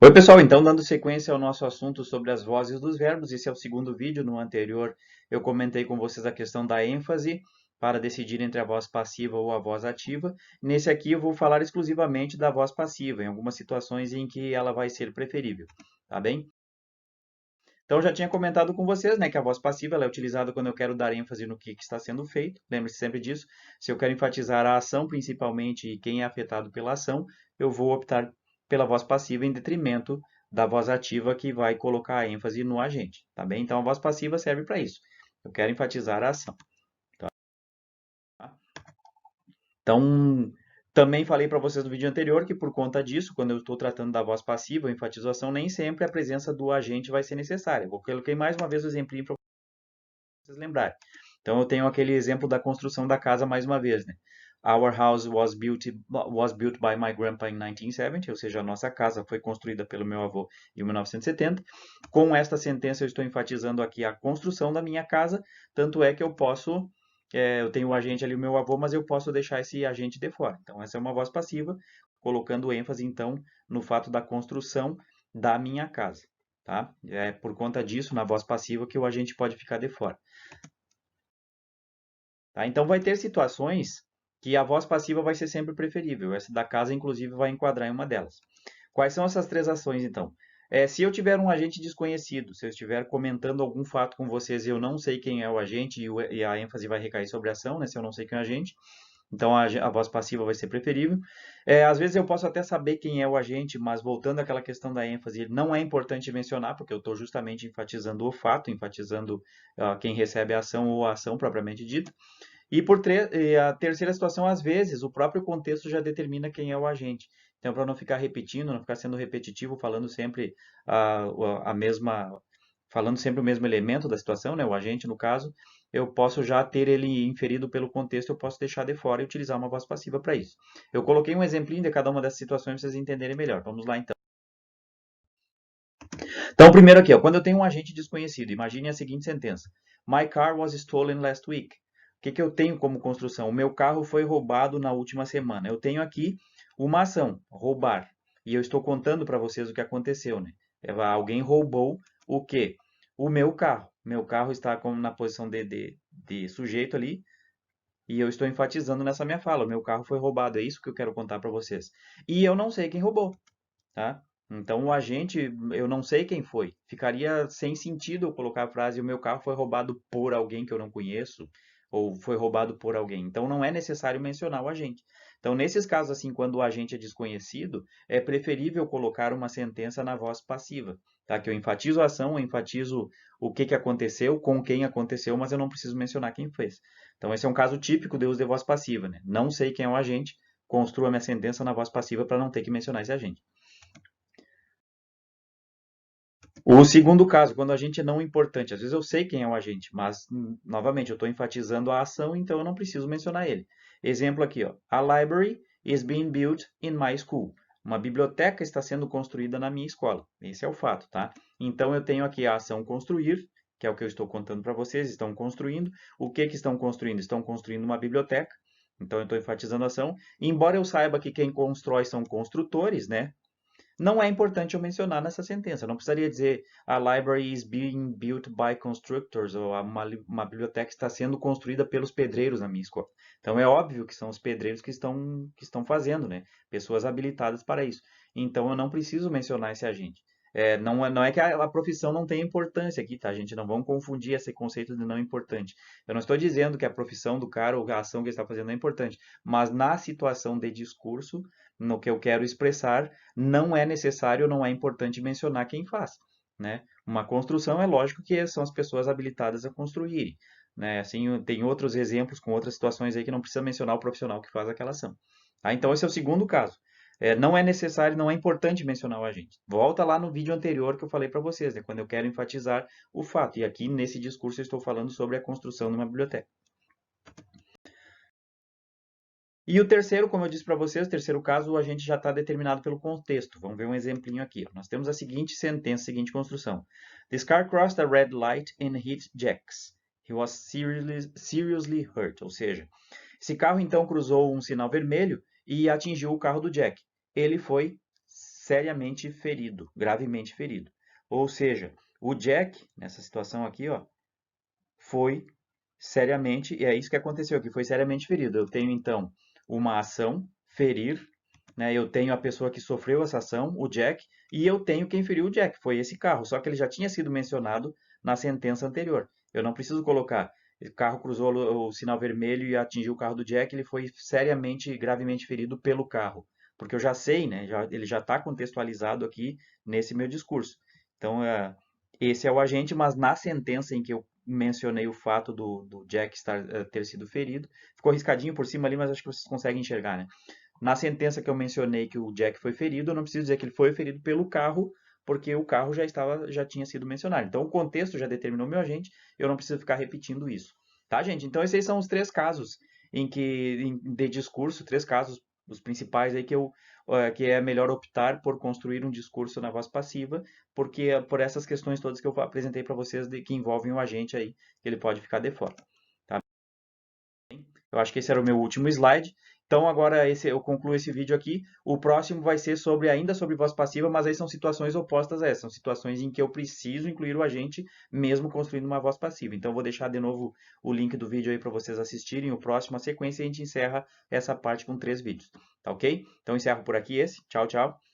Oi, pessoal, então dando sequência ao nosso assunto sobre as vozes dos verbos, esse é o segundo vídeo. No anterior eu comentei com vocês a questão da ênfase para decidir entre a voz passiva ou a voz ativa. Nesse aqui eu vou falar exclusivamente da voz passiva, em algumas situações em que ela vai ser preferível, tá bem? Então eu já tinha comentado com vocês, né, que a voz passiva ela é utilizada quando eu quero dar ênfase no que está sendo feito. Lembre-se sempre disso. Se eu quero enfatizar a ação, principalmente, e quem é afetado pela ação, eu vou optar pela voz passiva em detrimento da voz ativa que vai colocar a ênfase no agente, tá bem? Então a voz passiva serve para isso. Eu quero enfatizar a ação, tá? Então, também falei para vocês no vídeo anterior que por conta disso, quando eu estou tratando da voz passiva, ou enfatização, nem sempre a presença do agente vai ser necessária. Vou coloquei mais uma vez o exemplinho para vocês lembrarem. Então eu tenho aquele exemplo da construção da casa mais uma vez, né? Our house was built by my grandpa in 1970, ou seja, a nossa casa foi construída pelo meu avô em 1970. Com esta sentença eu estou enfatizando aqui a construção da minha casa, tanto é que eu posso, eu tenho o agente ali, o meu avô, mas eu posso deixar esse agente de fora. Então essa é uma voz passiva, colocando ênfase então no fato da construção da minha casa, tá? É por conta disso, na voz passiva, que o agente pode ficar de fora. Tá? Então, vai ter situações que a voz passiva vai ser sempre preferível. Essa da casa, inclusive, vai enquadrar em uma delas. Quais são essas três ações, então? Se eu tiver um agente desconhecido, se eu estiver comentando algum fato com vocês e eu não sei quem é o agente e a ênfase vai recair sobre a ação, né, se eu não sei quem é o agente, então a voz passiva vai ser preferível. Às vezes eu posso até saber quem é o agente, mas voltando àquela questão da ênfase, não é importante mencionar, porque eu estou justamente enfatizando o fato, enfatizando quem recebe a ação ou a ação propriamente dita. E a terceira situação, às vezes, o próprio contexto já determina quem é o agente. Então, para não ficar repetindo, não ficar sendo repetitivo, a mesma, falando sempre o mesmo elemento da situação, né, o agente no caso, eu posso já ter ele inferido pelo contexto, eu posso deixar de fora e utilizar uma voz passiva para isso. Eu coloquei um exemplinho de cada uma dessas situações para vocês entenderem melhor. Vamos lá então. Então, primeiro aqui, ó, quando eu tenho um agente desconhecido, imagine a seguinte sentença: My car was stolen last week. O que eu tenho como construção? O meu carro foi roubado na última semana. Eu tenho aqui uma ação, roubar. E eu estou contando para vocês o que aconteceu, né? Alguém roubou o quê? O meu carro. Meu carro está na posição de sujeito ali. E eu estou enfatizando nessa minha fala. O meu carro foi roubado. É isso que eu quero contar para vocês. E eu não sei quem roubou, tá? Então o agente, eu não sei quem foi. Ficaria sem sentido eu colocar a frase: o meu carro foi roubado por alguém que eu não conheço, ou foi roubado por alguém. Então não é necessário mencionar o agente. Então, nesses casos assim, quando o agente é desconhecido, é preferível colocar uma sentença na voz passiva, tá? Que eu enfatizo a ação, eu enfatizo o que aconteceu, com quem aconteceu, mas eu não preciso mencionar quem fez. Então, esse é um caso típico de uso de voz passiva, né? Não sei quem é o agente, construa a minha sentença na voz passiva para não ter que mencionar esse agente. O segundo caso, quando o agente é não importante, às vezes eu sei quem é o agente, mas novamente eu estou enfatizando a ação, então eu não preciso mencionar ele. Exemplo aqui, ó. A library is being built in my school. Uma biblioteca está sendo construída na minha escola. Esse é o fato, tá? Então eu tenho aqui a ação construir, que é o que eu estou contando para vocês, estão construindo. O que estão construindo? Estão construindo uma biblioteca. Então eu estou enfatizando a ação. Embora eu saiba que quem constrói são construtores, né? Não é importante eu mencionar nessa sentença. Não precisaria dizer a library is being built by constructors ou uma biblioteca está sendo construída pelos pedreiros na minha escola. Então é óbvio que são os pedreiros que estão fazendo, né? Pessoas habilitadas para isso. Então eu não preciso mencionar esse agente. Não é que a profissão não tenha importância aqui, tá, gente? Não vamos confundir esse conceito de não importante. Eu não estou dizendo que a profissão do cara ou a ação que ele está fazendo é importante, mas na situação de discurso, no que eu quero expressar, não é necessário, não é importante mencionar quem faz, né? Uma construção é lógico que são as pessoas habilitadas a construírem, né? Assim, tem outros exemplos com outras situações aí que não precisa mencionar o profissional que faz aquela ação. Tá? Então, esse é o segundo caso. Não é necessário, não é importante mencionar o agente. Volta lá no vídeo anterior que eu falei para vocês, né? Quando eu quero enfatizar o fato. E aqui nesse discurso eu estou falando sobre a construção de uma biblioteca. E o terceiro, como eu disse para vocês, o terceiro caso, a gente já está determinado pelo contexto. Vamos ver um exemplinho aqui. Nós temos a seguinte sentença, a seguinte construção. This car crossed a red light and hit Jax. He was seriously hurt. Ou seja, esse carro então cruzou um sinal vermelho e atingiu o carro do Jack. Ele foi seriamente ferido, gravemente ferido. Ou seja, o Jack, nessa situação aqui, ó, foi seriamente, e é isso que aconteceu aqui, foi seriamente ferido. Eu tenho, então, uma ação, ferir, né? Eu tenho a pessoa que sofreu essa ação, o Jack, e eu tenho quem feriu o Jack, foi esse carro, só que ele já tinha sido mencionado na sentença anterior. Eu não preciso colocar, o carro cruzou o sinal vermelho e atingiu o carro do Jack, ele foi seriamente, gravemente ferido pelo carro. Porque eu já sei, né? Ele já está contextualizado aqui nesse meu discurso. Então, esse é o agente, mas na sentença em que eu mencionei o fato do Jack ter sido ferido, ficou riscadinho por cima ali, mas acho que vocês conseguem enxergar, né? Na sentença que eu mencionei que o Jack foi ferido, eu não preciso dizer que ele foi ferido pelo carro, porque o carro já tinha sido mencionado. Então, o contexto já determinou meu agente, eu não preciso ficar repetindo isso. Tá, gente? Então, esses são os três casos de discurso, três casos, os principais aí que é melhor optar por construir um discurso na voz passiva, porque por essas questões todas que eu apresentei para vocês que envolvem o agente aí, que ele pode ficar de fora. Tá? Eu acho que esse era o meu último slide. Então agora eu concluo esse vídeo aqui. O próximo vai ser ainda sobre voz passiva, mas aí são situações opostas a essas. São situações em que eu preciso incluir o agente mesmo construindo uma voz passiva. Então eu vou deixar de novo o link do vídeo aí para vocês assistirem. O próximo, a sequência, e a gente encerra essa parte com 3 vídeos. Tá ok? Então encerro por aqui esse. Tchau, tchau.